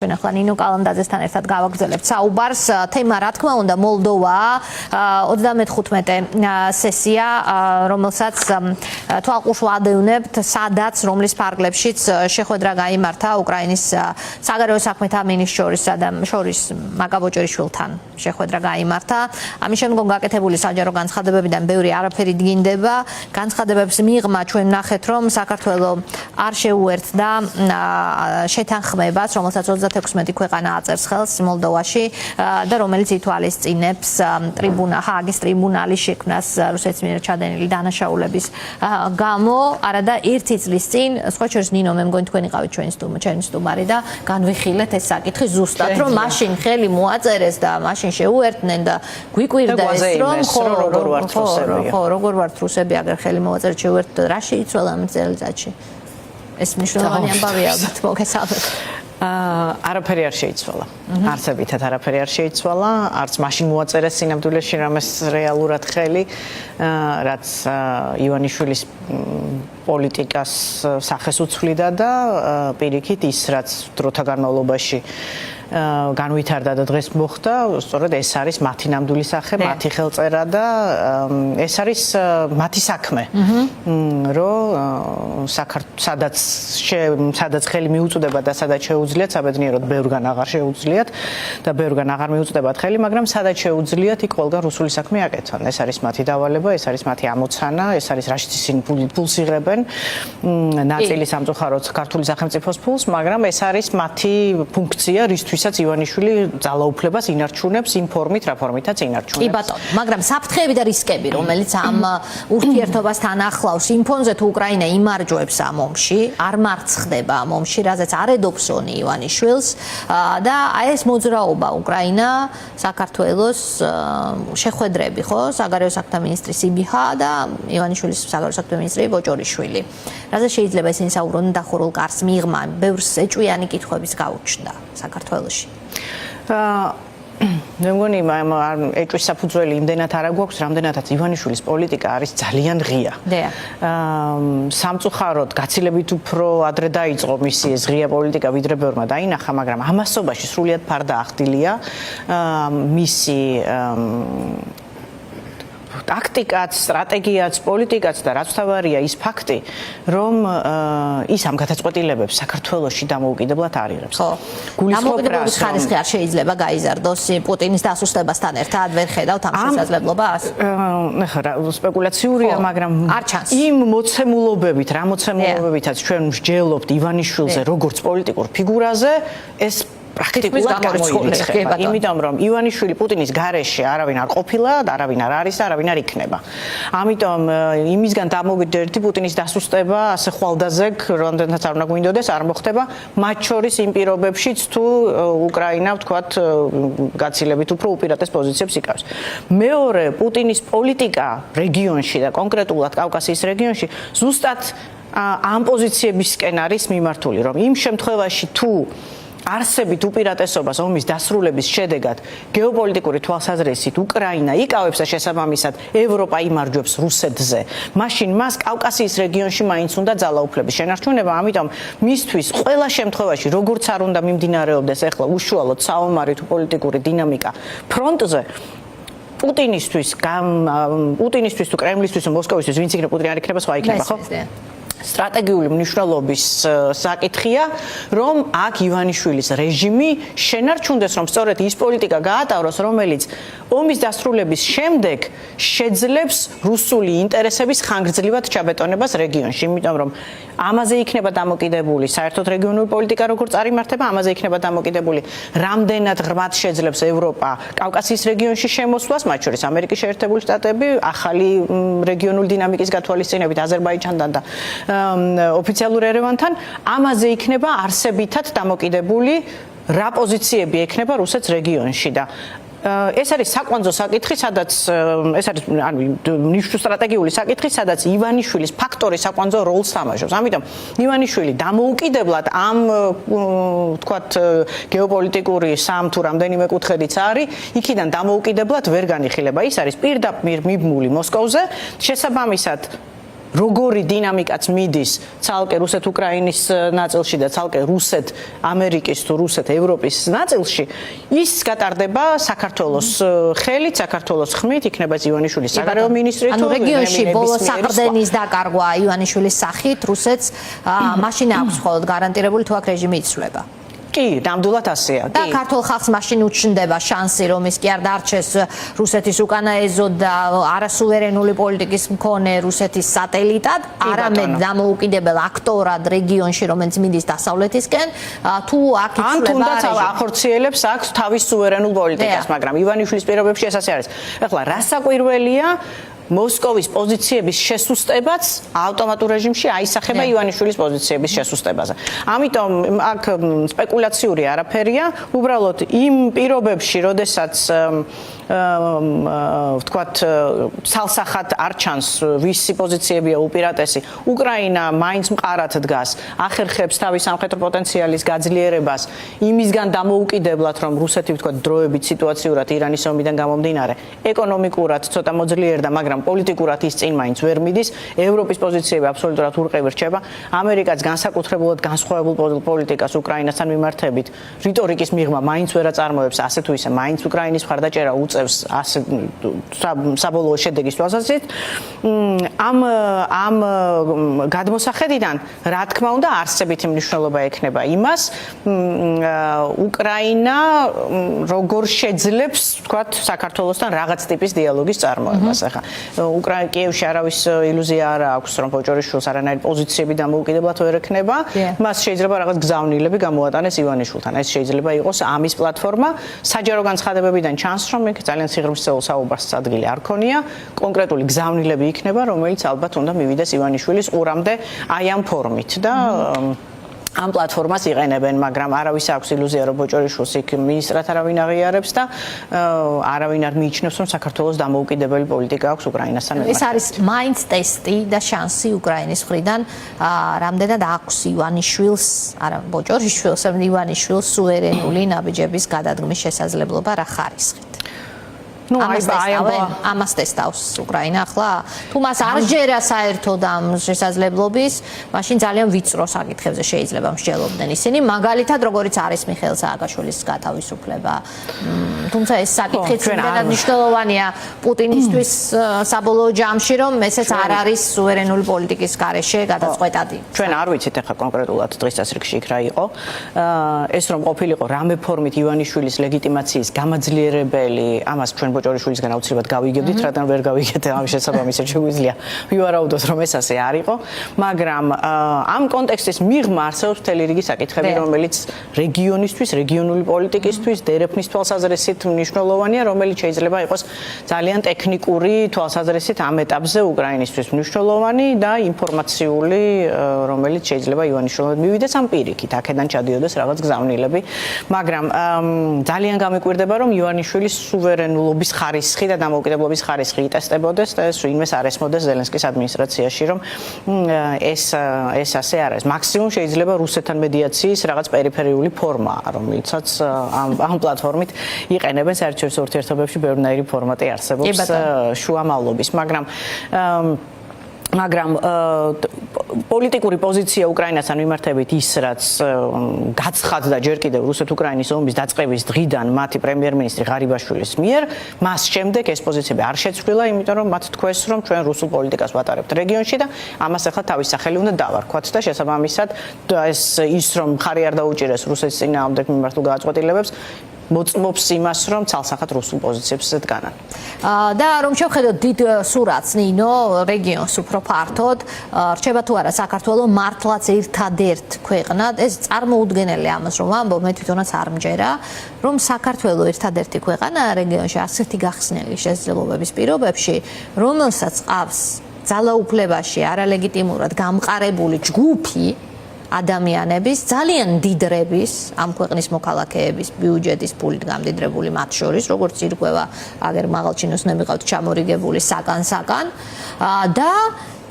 ახლა ნინო კალანდაძესთან ერთად გავაგრძელებთ საუბარს. თემა რა თქმა უნდა მოლდოვაა. 35 სესია, რომელსაც თვალყურს სადაც რომლის ფარგლებშიც შეხვედრა გაიმართა უკრაინის საგარეო საქმეთა მინისტრს შორის მაგაბოჭერიშვილთან შეხვედრა გაიმართა. ამის შემდგომ გაკეთებული საჯარო განცხადებებიდან ბევრი არაფერი დგინდება. განცხადებებს მიღმა ჩვენ ნახეთ, რომ საქართველო არ შეუერთდა შეთანხმებას, რომელსაც 16 ქვეყანა აწერს ხელს მოლდოვაში და რომელიც ითვალისწინებს ჰააგის ტრიბუნალის შექმნას რუსეთის მიერ ჩადენილი დანაშაულების გამო. არადა ერთი წლის წინ, სხვა შორის ნინო, მე მგონი თქვენ იყავით ჩვენი სტუმარი და განვიხილეთ ეს საკითხი ზუსტად, რომ მაშინ ხელი მოაწერეს და მაშინ შეუერთდნენ და გვიკვირდა ეს, რომ როგორ ვართ რუსები, აგერ ხელი მოაწერეთ შეუერთდა, რა შეიცვალა ამ წელიწადში? ეს მნიშვნელოვანი ამბავია, ალბათ მოგესალმებით. არაფერი არ შეიცვალა. არსებითად არაფერი არ შეიცვალა, არც მაშინ მოაწერეს სინამდვილეში რამეს რეალურად ხელი, რაც ივანიშვილის პოლიტიკას სახეს უცვლიდა და პირიქით ის, რაც დროთა განმავლობაში განვითარდა და დღეს მოხდა, სწორედ ეს არის მათი ნამდვილი სახე, მათი ხელწერა და ეს არის მათი საქმე, რომ სადაც ხელი მიუწვდება და სადაც შეუძლიათ, საბედნიეროდ ბევრგან აღარ შეუძლიათ და ბევრგან აღარ მიუწვდებათ ხელი, მაგრამ სადაც შეუძლიათ, იქ ყველგან რუსული საქმე აკეთონ. ეს არის მათი დავალება, ეს არის მათი ამოცანა, ეს არის რაშიც ისინი ფულს იღებენ, ნაწილი სამწუხაროდ ქართული სახელმწიფოს ფულს, მაგრამ ეს არის მათი ფუნქცია, რისთვის ივანიშვილი ძალაუფლებას ინარჩუნებს იმ ფორმით, რა ფორმითაც ინარჩუნებს. კი ბატონო, მაგრამ საფრთხეები და რისკები, რომელიც ამ ურთიერთობასთან ახლავს, იმ ფონზე თუ უკრაინა იმარჯვებს ამ ომში, არ მარცხდება ამ ომში, რაზეც არ ედოფსონი ივანიშვილს და აი ეს მოძრაობა უკრაინა, საქართველოს შეხვედრები, ხო, საგარეო საქმეთა მინისტრი სიბიჰა და ივანიშვილის საგარეო საქმეთა მინისტრი ბოჭორიშვილი. რაზე შეიძლება ისინი საუბრობენ დახურულ კარს მიღმა, ბევრს ეჭვიანი კითხვების გაუჩნდა საქართველოში. მე მგონი ეჭვის საფუძველი იმდენად არ აგვაქვს, რამდენადაც ივანიშვილის პოლიტიკა არის ძალიან ღია. სამწუხაროდ გაცილებით უფრო ადრე დაიწყო მისი ეს ღია პოლიტიკა, ვიდრე ბევრმა დაინახა, მაგრამ ამასობაში სრულიად ფარდაახდილია მისი ტაქტიკაც, სტრატეგიაც, პოლიტიკაც და რაც თავარია ის ფაქტი, რომ ის ამ გადაწყვეტილებებს საქართველოში დამოუკიდებლად არ იღებს. დამოუკიდებლობის ხარისხი არ შეიძლება გაიზარდოს პუტინის დასუსტებასთან ერთად, ვერ ხედავთ ამ შესაძლებლობას? ნახე, სპეკულაციურია, მაგრამ იმ მოცემულობებითაც ჩვენ მსჯელობთ ივანიშვილზე როგორც პოლიტიკურ ფიგურაზე, ეს პრაქტიკულად გამოირიცხება. იმიტომ რომ ივანიშვილი პუტინის გარეშე არავინ არ ყოფილა, არავინ არ არის და არავინ არ იქნება. ამიტომ იმისგან დამოვიდე ერთი პუტინის დასუსტება ასე ხვალდაზეგ, რამდენადაც არ უნდა გვინდოდეს, არ მოხდება, მათ შორის იმ პირობებშიც თუ უკრაინა ვთქვათ გაცილებით უფრო უპირატეს პოზიციებს იკავს. მეორე, პუტინის პოლიტიკა რეგიონში და კონკრეტულად კავკასიის რეგიონში ზუსტად ამ პოზიციებისკენ არის მიმართული, რომ იმ შემთხვევაში თუ არსებით უპირატესობას ომის დასრულების შედეგად გეოპოლიტიკური თვალსაზრისით უკრაინა იკავებს და შესაბამისად ევროპა იმარჯვებს რუსეთზე, მაშინ მას კავკასიის რეგიონში მაინც უნდა ძალაუფლების შენარჩუნება, ამიტომ მისთვის ყველა შემთხვევაში როგორც არ უნდა მიმდინარეობდეს ახლა უშუალოდ საომარი თუ პოლიტიკური დინამიკა ფრონტზე, პუტინისთვის თუ კრემლისთვის თუ მოსკოვისთვის ვინც იქნება პუტინი არ იქნება, სხვა იქნება, ხო? სტრატეგიული მნიშვნელობის საკითხია, რომ აქ ივანიშვილის რეჟიმი შენარჩუნდეს, რომ სწორედ ის პოლიტიკა გაატაროს, რომელიც ომის დასრულების შემდეგ შეძლებს რუსული ინტერესების ხანგრძლივად ჩაბეტონებას რეგიონში, იმიტომ რომ ამაზე იქნება დამოკიდებული საერთოდ რეგიონული პოლიტიკა, როგორც არ იმართება, ამაზე იქნება დამოკიდებული, რამდენად ღრმად შეძლებს ევროპა კავკასიის რეგიონში შემოსვლას, მათ შორის ამერიკის შეერთებული შტატები, ახალი რეგიონული დინამიკის გათვალისწინებით აზერბაიჯანთან და ოფიციალურ ერევანთან, ამაზე იქნება არსებითად დამოკიდებული რა პოზიციები ექნება რუსეთს რეგიონში და ეს არის საკვანძო საკითხი, სადაც ეს არის სტრატეგიული საკითხი, სადაც ივანიშვილის ფაქტორი საკვანძო როლს თამაშობს. ამიტომ ივანიშვილი დამოუკიდებლად ამ ვთქვათ გეოპოლიტიკური სამ თუ რამდენიმე კუთხედიც არის, იქიდან დამოუკიდებლად ვერ განიხილება. ის არის პირდაპირ მიბმული მოსკოვზე, შესაბამისად როგორი დინამიკაც მიდის ცალკე რუსეთ-უკრაინის ნაწილში და ცალკე რუსეთ-ამერიკის თუ რუსეთ-ევროპის ნაწილში, ის გატარდება საქართველოს ხელით, საქართველოს ხმით, იქნება ივანიშვილის საგარეო მინისტრი თუ რეგიონში ბოლო საყრდენის დაკარგვა ივანიშვილის სახით რუსეთს მაშინ აქვს მხოლოდ გარანტირებული თუ აქ რეჟიმი იცვლება. კი, ნამდვილად ასეა. და ქართულ ხალხს მაშინ უჩნდება შანსი, რომ ის კი არ დარჩეს რუსეთის უკანაეზო და არასუვერენული პოლიტიკის მქონე რუსეთის სატელიტად, არამედ დამოუკიდებელ აქტორად რეგიონში, რომელიც მიდის დასავლეთისკენ, თუ აქ იცვლება ან თუნდაც ახორციელებს აქ თავის სუვერენულ პოლიტიკას, მაგრამ ივანიშვილის პირობებში ეს ასე არის. ეხლა რასაკვირველია მოსკოვის პოზიციების შესუსტებაც ავტომატურ რეჟიმში აისახება ივანიშვილის პოზიციების შესუსტებაზე. ამიტომ აქ სპეკულაციური არაფერია, უბრალოდ იმ პირობებში, როდესაც ვთქვათ, ცალსახად არ ჩანს ვისი პოზიციებია უპირატესი, უკრაინა მაინც მყარად დგას, ახერხებს თავის სამხედრო პოტენციალის გაძლიერებას, იმისგან დამოუკიდებლად, რომ რუსეთი ვთქვათ, დროებით სიტუაციურად ირანის ომიდან გამომდინარე, ეკონომიკურად ცოტა მოძლიერდა, მაგრამ პოლიტიკურად ის წინ მაინც ვერ მიდის, ევროპის პოზიციები აბსოლუტურად ურყევი რჩება, ამერიკაც განსაკუთრებულად განსხვავებულ პოლიტიკას უკრაინასთან მიმართებით, რიტორიკის მიღმა მაინც ვერ აწარმოებს, ასე თუ ისე მაინც უკრაინის მხარდაჭერა უწევს ასე საბოლოო შედეგის თვალსაზრისით. ამ გადმოსახედიდან, რა თქმა უნდა, არსებითი მნიშვნელობა ექნება იმას, უკრაინა როგორ შეძლებს, ვთქვათ, საქართველოსთან რაღაც ტიპის დიალოგის წარმოებას. ახლა კიევში არავის ილუზია არ აქვს, რომ ბოჭორიშვილს არანაირი პოზიციები დამოუკიდებლად ვერ ექნება. მას შეიძლება რაღაც გზავნილები გამოატანეს ივანიშვილთან. ეს შეიძლება იყოს ამის პლატფორმა. საჯარო განცხადებებიდან ჩანს, რომ იქ ძალიან სიღრმისეულ საუბარს ადგილი არ ქონია. კონკრეტული გზავნილები იქნება, რომელიც ალბათ უნდა მივიდეს ივანიშვილის ყურამდე აი ამ ფორმით და ამ პლატფორმას იყენებენ, მაგრამ არავის აქვს ილუზია, რომ ბოჭორიშვილს იქ მინისტრად არავინ აღიარებს და არავინ არ მიიჩნევს, რომ საქართველოს დამოუკიდებელი პოლიტიკა აქვს უკრაინასთან. ეს არის მაინც ტესტი და შანსი უკრაინის მხრიდან, რამდენად აქვს ივანიშვილს, არა ბოჭორიშვილს, არამედ ივანიშვილს სუვერენული ნაბიჯების გადადგმის შესაძლებლობა რა ხარისხით. ამას ტესტავს უკრაინა ახლა. თუ მას არ ჯერა საერთოდ ამ შესაძლებლობის, მაშინ ძალიან ვიწრო საკითხებზე შეიძლება მსჯელობდნენ ისინი, მაგალითად როგორიც არის მიხეილ სააკაშვილის გათავისუფლება. თუმცა ეს საკითხიც იმდენად მნიშვნელოვანია პუტინისთვის საბოლოო ჯამში, რომ ესეც არ არის სუვერენული პოლიტიკის გარეშე გადაწყვეტადი. ჩვენ არ ვიცით ახლა კონკრეტულად დღის წესრიგში იქ რა იყო. ეს რომ ყოფილიყო რამე ფორმით ივანიშვილის ლეგიტიმაციის გამაძლიერებელი, ამას ჩვენ ბოჭორიშვილისგან აუცილებლად გავიგებდით, რადგან ვერ გავიგეთ ამის შესაბამისად შეგვიძლია ვივარაუდოთ, რომ ეს ასე არ იყო, მაგრამ ამ კონტექსტის მიღმა არსებობს მთელი რიგი საკითხები, რომელიც რეგიონისთვის, რეგიონული პოლიტიკისთვის, დერეფნის თვალსაზრისით მნიშვნელოვანია, რომელიც შეიძლება იყოს ძალიან ტექნიკური თვალსაზრისით ამ ეტაპზე უკრაინისთვის მნიშვნელოვანი და ინფორმაციული, რომელიც შეიძლება ივანიშვილმა მივიდეს ამ პირიქით, აქედან ჩადიოდეს რაღაც გზავნილები, მაგრამ ძალიან გამიკვირდება, რომ ივანიშვილის სუვერენულობის ხარისხი და დამოუკიდებლობის ხარისხი იტესტებოდეს და ეს ვინმეს არ ესმოდეს ზელენსკის ადმინისტრაციაში, რომ ეს ასე არ არის. მაქსიმუმ შეიძლება რუსეთთან მედიაციის რაღაც პერიფერიული ფორმა, რომელიცაც ამ პლატფორმით იყენებენ საერთაშორისო ურთიერთობებში ბევრნაირი ფორმატი არსებობს შუამავლობის, მაგრამ პოლიტიკური პოზიცია უკრაინასთან მიმართებით ის, რაც გაცხადდა ჯერ კიდევ რუსეთ-უკრაინის ომის დაწყების დღიდან მათი პრემიერ-მინისტრი ღარიბაშვილის მიერ, მას შემდეგ ეს პოზიციები არ შეცვლილა, იმიტომ რომ მათ თქვეს, რომ ჩვენ რუსულ პოლიტიკას ვატარებთ რეგიონში და ამას ახლა თავის სახელი უნდა დავარქვათ და შესაბამისად ის რომ ხარი არ დაუჭირეს რუსეთის წინააღმდეგ მიმართულ გადაწყვეტილებებს მოწმობს იმას, რომ ცალსახად რუსულ პოზიციებზე დგანან. და რომ შევხედოთ დიდ სურათს, ნინო, რეგიონს უფრო ფართოდ, რჩება თუ არა საქართველოს მართლაც ერთადერთ ქვეყნად, ეს წარმოუდგენელი ამას რომ ვამბობ, მე თვითონაც არ მჯერა, რომ საქართველოს ერთადერთი ქვეყანა რეგიონში ასეთი გახსნილი შესაძლებლობების პირობებში, რომელსაც ყავს ძალაუფლებაში არალეგიტიმურად გამყარებული ჯგუფი ადამიანების ძალიან დიდრების ამ ქვეყნის მოქალაქეების ბიუჯეტის ფულით გამდიდრებული მათ შორის როგორც ირკვევა აგერ მაღალჩინოსნები ყავთ ჩამორიგებული საკან და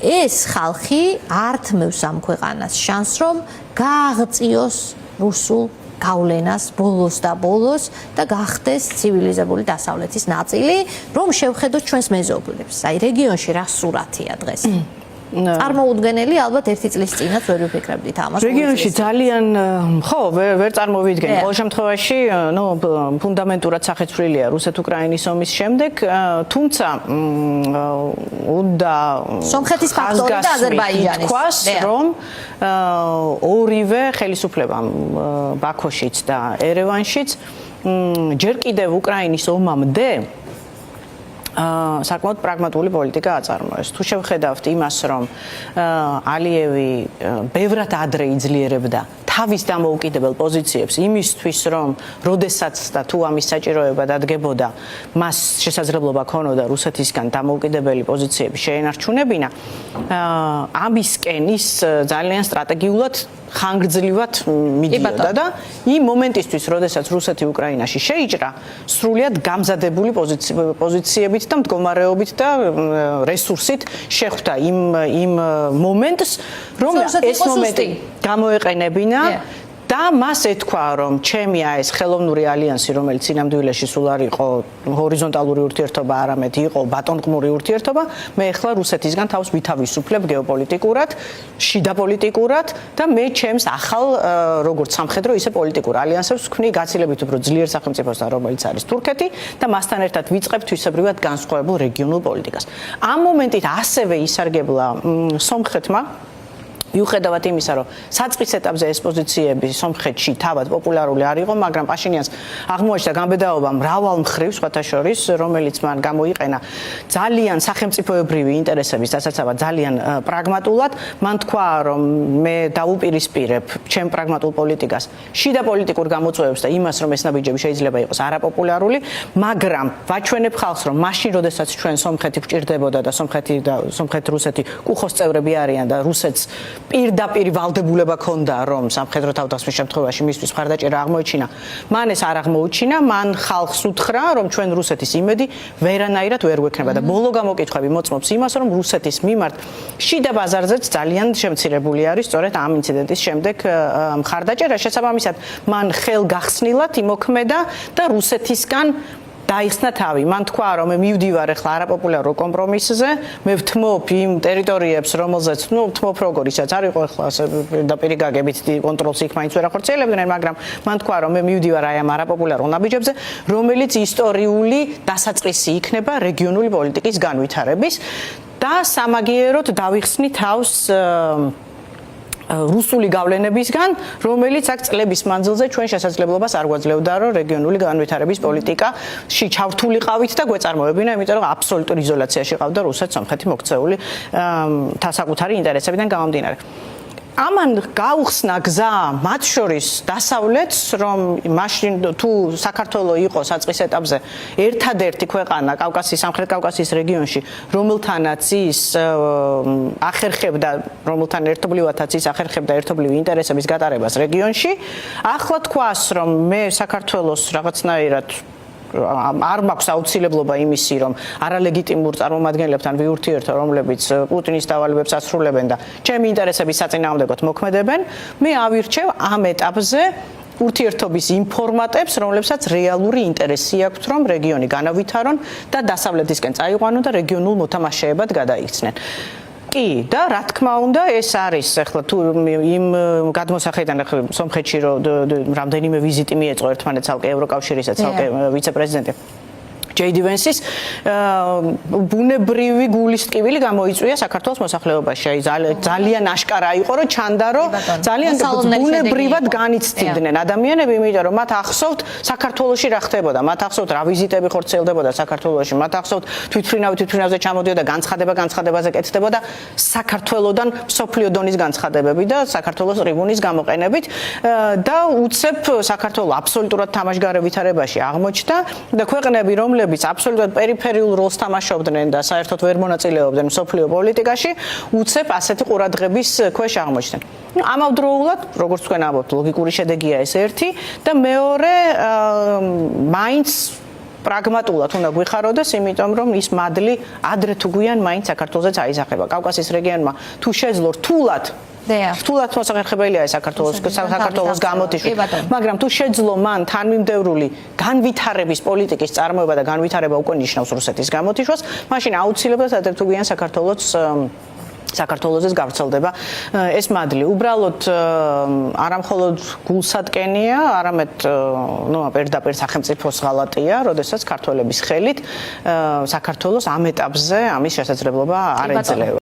ეს ხალხი ართმევს ამ ქვეყანას შანსს რომ გააღწიოს რუსულ გავლენას ბოლოს და გახდეს ცივილიზებული დასავლეთის ნაწილი რომ შევხედოთ ჩვენს მეზობლებს აი რეგიონში რა სურათია დღეს წარმოუდგენელი ალბათ ერთი წლის წინაც ვერ ვიფიქრებდით ამას. რეგიონში ძალიან ხო ვერ წარმოვიდგენ. ყოველ შემთხვევაში, ფუნდამენტურად სახეცვლილია რუსეთ-უკრაინის ომის შემდეგ, თუმცა უნდა სომხეთის ფაქტორი და აზერბაიჯანის თქვას, რომ ორივე ხელისუფლებამ ბაქოშიც და ერევანშიც ჯერ კიდევ უკრაინის ომამდე საკმაოდ პრაგმატული პოლიტიკა აწარმოეს. თუ შევხედავთ იმას, რომ ალიევი ბევრად ადრე იძლიერებდა თავის დამოუკიდებელ პოზიციებს იმისთვის, რომ როდესაც და თუ ამის საჭიროება დადგებოდა, მას შესაძლებლობა ჰქონოდა რუსეთისგან დამოუკიდებელი პოზიციები შეენარჩუნებინა, ამისკენ ის ძალიან სტრატეგიულად ხანგრძლივად მიდიოდა და იმ მომენტისთვის, როდესაც რუსეთი უკრაინაში შეიჭრა, სრულიად გამზადებული პოზიციებით და მდგომარეობით და რესურსით შეხვდა იმ მომენტს, რომ ეს მომენტი გამოეყენებინა და მას ეთქვა, რომ ჩემი ეს ხელოვნური ალიანსი, რომელიც სინამდვილეში სულ არ იყო ჰორიზონტალური ურთიერთობა, არამედ იყო ბატონყმური ურთიერთობა, მე ახლა რუსეთისგან თავს ვითავისუფლებ გეოპოლიტიკურად, შიდა პოლიტიკურად და მე ჩემს ახალ როგორც სამხედრო, ისე პოლიტიკურ ალიანსებს ვქმნი გაცილებით უფრო ძლიერ სახელმწიფოსთან, რომელიც არის თურქეთი და მასთან ერთად ვიწყებ თვისებრივად განსხვავებულ რეგიონულ პოლიტიკას. ამ მომენტით ასევე ისარგებლა სომხეთმა მიუხედავად იმისა, რომ საწყის ეტაპზე ეს პოზიციები სომხეთში თავად პოპულარული არ იყო, მაგრამ პაშინიანს აღმოაჩნდა გამბედაობა მრავალ მხრივ, სხვათა შორის, რომელიც მან გამოიყენა ძალიან სახელმწიფოებრივი ინტერესების დასაცავად, ძალიან პრაგმატულად. მან თქვა, რომ მე დაუპირისპირებ ჩემ პრაგმატულ პოლიტიკას შიდა პოლიტიკურ გამოწვევებს და იმას, რომ ეს ნაბიჯები შეიძლება იყოს არაპოპულარული, მაგრამ ვაჩვენებ ხალხს, რომ მაშინ, როდესაც ჩვენ სომხეთი გვჭირდებოდა და სომხეთ-რუსეთი კუხოს წევრები არიან და რუსეთს პირდაპირ ვალდებულება ქონდა, რომ სამხედრო თავდასხმის შემთხვევაში მისთვის მხარდაჭერა აღმოეჩინა. მან ეს არ აღმოუჩინა, მან ხალხს უთხრა, რომ ჩვენ რუსეთის იმედი ვერანაირად ვერ გვექნება და ბოლო გამოკითხვები მოწმობს იმას, რომ რუსეთის მიმართ შიდა ბაზარზეც ძალიან შემცირებული არის სწორედ ამ ინციდენტის შემდეგ მხარდაჭერა. შესაბამისად, მან ხელგახსნილად იმოქმედა და რუსეთისგან დაიხსნა თავი. მან თქვა, რომ მე მივდივარ ახლა არაპოპულარულ კომპრომისზე, მე ვთმობ იმ ტერიტორიებს, რომელზეც, ვთმობ როგორ ისაც არ იყო ახლა პირდაპირ გაგებით კონტროლს იქ მაინც ვერ ახორციელებდნენ, მაგრამ მან თქვა, რომ მე მივდივარ აი ამ არაპოპულარულ ნაბიჯებზე, რომელიც ისტორიული დასაწყისი იქნება რეგიონული პოლიტიკის განვითარების და სამაგიეროდ დავიხსნი თავს რუსული გავლენებისგან, რომელიც აქ წლების მანძილზე ჩვენ შესაძლებლობას არ გვაძლევდა, რომ რეგიონული განვითარების პოლიტიკაში ჩავთულიყავით და გვეწარმოებინა, იმიტომ რომ აბსოლუტურ იზოლაციაში ყავდა რუსეთ-სომხეთი მოქცეული საკუთარი ინტერესებიდან გამომდინარე. ამან გაუხსნა გზა მათ შორის დასავლეთს, რომ მაშინ თუ საქართველო იყო საწყის ეტაპზე ერთადერთი ქვეყანა კავკასიის, სამხრეთ კავკასიის რეგიონში, რომელთანაც ის ახერხებდა, რომელთან ერთობლივადაც ის ახერხებდა ერთობლივი ინტერესების გატარებას რეგიონში, ახლა თქვას, რომ მე საქართველოს რაღაცნაირად არ მაქვს აუცილებლობა იმისი, რომ არალეგიტიმურ წარმომადგენლებთან ვიურთიერთო, რომლებიც პუტინის დავალებებს ასრულებენ და ჩემი ინტერესების საწინააღმდეგოდ მოქმედებენ, მე ავირჩევ ამ ეტაპზე ურთიერთობის იმ ფორმატებს, რომლებსაც რეალური ინტერესი აქვთ, რომ რეგიონი განავითარონ და დასავლეთისკენ წაიყვანონ და რეგიონულ მოთამაშეებად გადაიქცნენ. კი და რა თქმა უნდა ეს არის ახლა თუ იმ გადმოსახედიდან ახლა სომხეთში რომ რამდენიმე ვიზიტი მიეწყო ერთმანეთს ცალკე ევროკავშირისა ცალკე ვიცე-პრეზიდენტი ჯეიდი ვენსის ბუნებრივი გულისტკივილი გამოიწვია საქართველოს მოსახლეობაში. ძალიან აშკარა იყო, რომ ჩანდა, რომ ძალიან ბუნებრივად განიცდიდნენ ადამიანები, იმიტომ რომ მათ ახსოვთ საქართველოში რა ხდებოდა, მათ ახსოვთ რა ვიზიტები ხორციელდებოდა საქართველოში, მათ ახსოვთ თვითმფრინავზე ჩამოდიოდა განცხადებაზე კეთდებოდა საქართველოდან მსოფლიო დონის განცხადებები და საქართველოს ტრიბუნის გამოყენებით და უცებ საქართველო აბსოლუტურად თამაშგარე ვითარებაში აღმოჩნდა და ქვეყნები რომლებიც აბსოლუტურად პერიფერიულ როლს თამაშობდნენ და საერთოდ ვერ მონაწილეობდნენ მსოფლიო პოლიტიკაში, უცებ ასეთი ყურადღების ქვეშ აღმოჩნდნენ. ამავდროულად, როგორც თქვენ ამბობთ, ლოგიკური შედეგია ეს ერთი და მეორე მაინც პრაგმატულად უნდა გვიხაროდეს, იმიტომ რომ ის მადლი ადრე თუ გვიან მაინც საქართველოსაც აისახება. კავკასიის რეგიონმა თუ შეძლო რთულად მოსახერხებელია საქართველოს გამოტიშვით, მაგრამ თუ შეძლო მან თანმიმდევრული განვითარების პოლიტიკის წარმოება და განვითარება უკვე ნიშნავს რუსეთის გამოტიშვას, მაშინ აუცილებლად ადრე თუ გვიან საქართველოს საქართველოსის გავრცელდება ეს მადლი. უბრალოდ არა მხოლოდ გულსატკენია, არამედ პირდაპირ სახელმწიფოს ღალატია, როდესაც ქართველების ხელით საქართველოს ამ ეტაპზე ამის შესაძლებლობა არ ეძლევა.